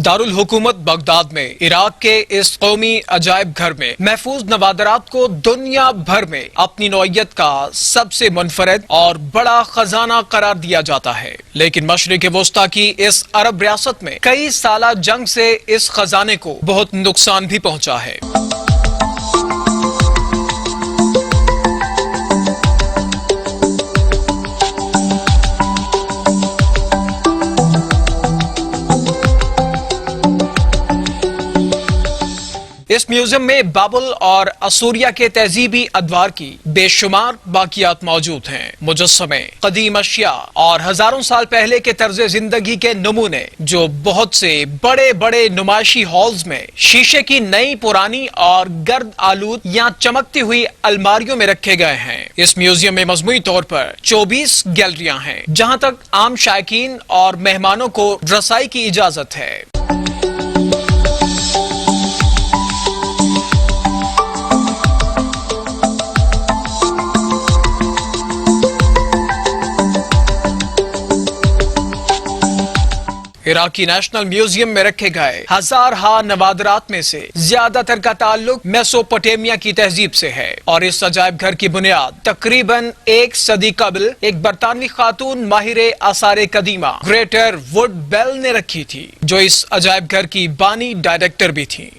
دارالحکومت بغداد میں عراق کے اس قومی عجائب گھر میں محفوظ نوادرات کو دنیا بھر میں اپنی نوعیت کا سب سے منفرد اور بڑا خزانہ قرار دیا جاتا ہے، لیکن مشرق وسطی کی اس عرب ریاست میں کئی سالہ جنگ سے اس خزانے کو بہت نقصان بھی پہنچا ہے۔ اس میوزیم میں بابل اور اسوریا کے تہذیبی ادوار کی بے شمار باقیات موجود ہیں، مجسمے، قدیم اشیاء اور ہزاروں سال پہلے کے طرز زندگی کے نمونے جو بہت سے بڑے بڑے نمائشی ہالز میں شیشے کی نئی پرانی اور گرد آلود یا چمکتی ہوئی الماریوں میں رکھے گئے ہیں۔ اس میوزیم میں مجموعی طور پر 24 گیلریاں ہیں جہاں تک عام شائقین اور مہمانوں کو رسائی کی اجازت ہے۔ عراقی نیشنل میوزیم میں رکھے گئے ہزارہا نوادرات میں سے زیادہ تر کا تعلق میسوپوٹیمیا کی تہذیب سے ہے، اور اس عجائب گھر کی بنیاد تقریباً 1 صدی قبل ایک برطانوی خاتون ماہر آثار قدیمہ گریٹر وڈ بیل نے رکھی تھی، جو اس عجائب گھر کی بانی ڈائریکٹر بھی تھیں۔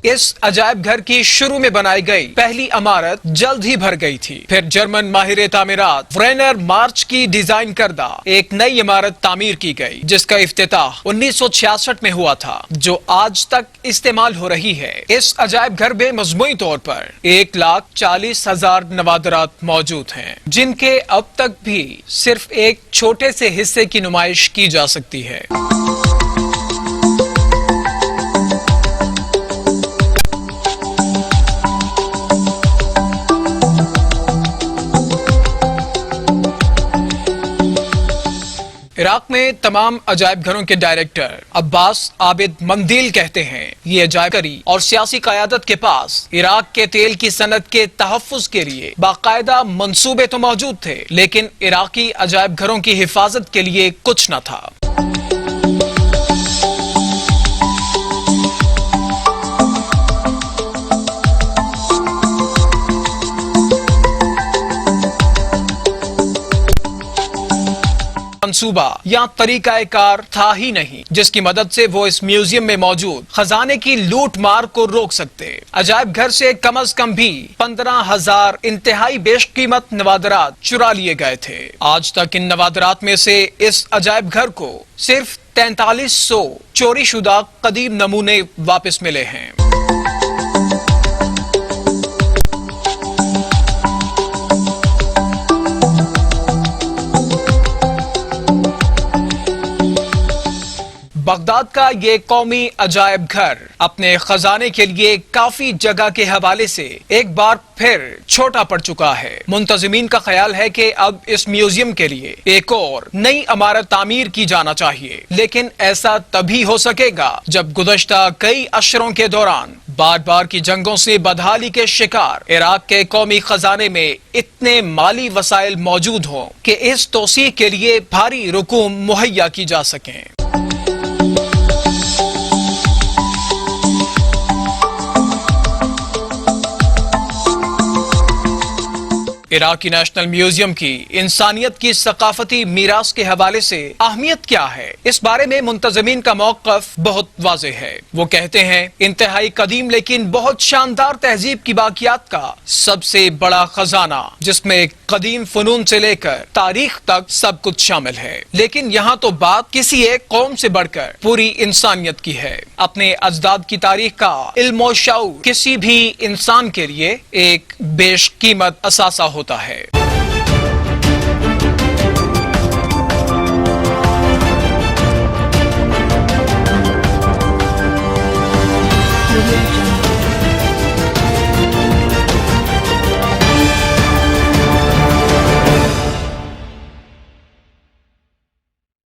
اس عجائب گھر کی شروع میں بنائی گئی پہلی عمارت جلد ہی بھر گئی تھی، پھر جرمن ماہر تعمیرات ورینر مارچ کی ڈیزائن کردہ ایک نئی عمارت تعمیر کی گئی جس کا افتتاح 1966 میں ہوا تھا، جو آج تک استعمال ہو رہی ہے۔ اس عجائب گھر میں مجموعی طور پر 1,40,000 نوادرات موجود ہیں، جن کے اب تک بھی صرف ایک چھوٹے سے حصے کی نمائش کی جا سکتی ہے۔ عراق میں تمام عجائب گھروں کے ڈائریکٹر عباس عابد مندیل کہتے ہیں، یہ عجائب گھر اور سیاسی قیادت کے پاس عراق کے تیل کی صنعت کے تحفظ کے لیے باقاعدہ منصوبے تو موجود تھے، لیکن عراقی عجائب گھروں کی حفاظت کے لیے کچھ نہ تھا۔ منصوبہ یا طریقہ کار تھا ہی نہیں جس کی مدد سے وہ اس میوزیم میں موجود خزانے کی لوٹ مار کو روک سکتے۔ عجائب گھر سے کم از کم بھی 15,000 انتہائی بیش قیمت نوادرات چرا لیے گئے تھے۔ آج تک ان نوادرات میں سے اس عجائب گھر کو صرف 4300 چوری شدہ قدیم نمونے واپس ملے ہیں۔ بغداد کا یہ قومی عجائب گھر اپنے خزانے کے لیے کافی جگہ کے حوالے سے ایک بار پھر چھوٹا پڑ چکا ہے۔ منتظمین کا خیال ہے کہ اب اس میوزیم کے لیے ایک اور نئی عمارت تعمیر کی جانا چاہیے، لیکن ایسا تبھی ہو سکے گا جب گزشتہ کئی عشروں کے دوران بار بار کی جنگوں سے بدحالی کے شکار عراق کے قومی خزانے میں اتنے مالی وسائل موجود ہوں کہ اس توسیع کے لیے بھاری رقوم مہیا کی جا سکیں۔ عراقی نیشنل میوزیم کی انسانیت کی ثقافتی میراث کے حوالے سے اہمیت کیا ہے، اس بارے میں منتظمین کا موقف بہت واضح ہے۔ وہ کہتے ہیں انتہائی قدیم لیکن بہت شاندار تہذیب کی باقیات کا سب سے بڑا خزانہ، جس میں قدیم فنون سے لے کر تاریخ تک سب کچھ شامل ہے، لیکن یہاں تو بات کسی ایک قوم سے بڑھ کر پوری انسانیت کی ہے۔ اپنے اجداد کی تاریخ کا علم و شعور کسی بھی انسان کے لیے ایک بیش قیمت اثاثہ ہوتا ہے۔